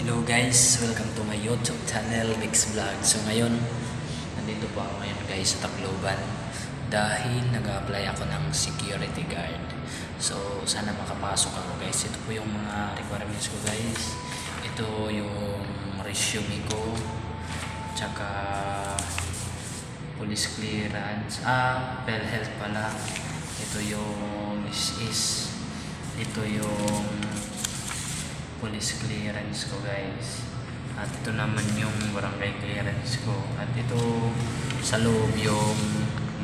Hello guys, welcome to my YouTube channel, Mix Vlog. So ngayon, nandito po ako ngayon guys sa Tacloban dahil nag-apply ako ng security guard. So sana makapasok ako guys. Ito po yung mga requirements ko guys. Ito yung resume ko, tsaka police clearance, PhilHealth pala. Ito yung ito yung police clearance ko guys, at ito naman yung barangay clearance ko, at ito sa loob yung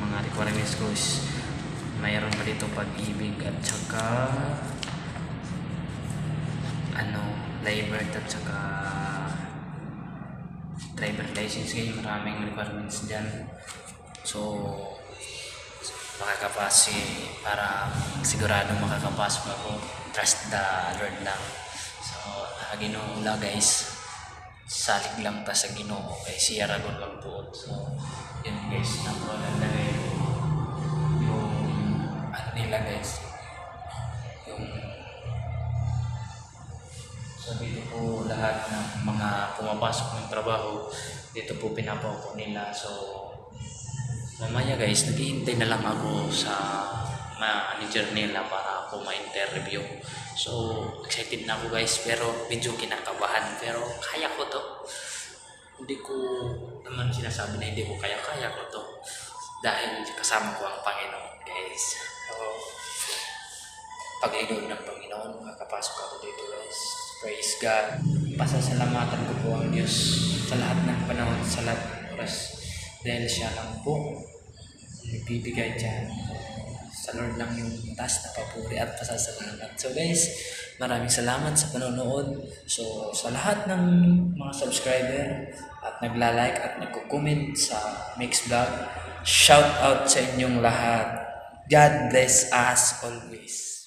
mga requirements ko is mayroon pa dito pag-ibig at saka labor at saka driver license. Ngayon maraming requirements dyan, so makakapasi para sigurado makakapasok ako. Trust the Lord lang. So, Ginoo la guys, salig lang ta sa Ginoo kay siya ragon magbuot. So yun guys, nakuha na yung nila guys, yung so dito po lahat ng mga pumapasok ng trabaho dito po pinapaupo nila. So mamaya guys, naghihintay na lang ako sa manager nila para ako ma-interview. So excited na ako guys, pero medyo kinakabahan, pero kaya ko to. Hindi ko naman sinasabi na hindi ko kaya ko to dahil kasama ko ang Panginoon guys. So pag-inom ng Panginoon, makakapasok ako dito guys. Praise God. Pasasalamatan ko po ang Diyos sa lahat ng panahon, sa lahat ng oras, dahil siya lang po nagbibigay dyan. Sa Lord lang yung taas na papuri at pasasalamat. So guys, maraming salamat sa panonood. So sa lahat ng mga subscriber at nagla-like at nagko-comment sa Mix Vlog, shout out sa inyong lahat. God bless us always.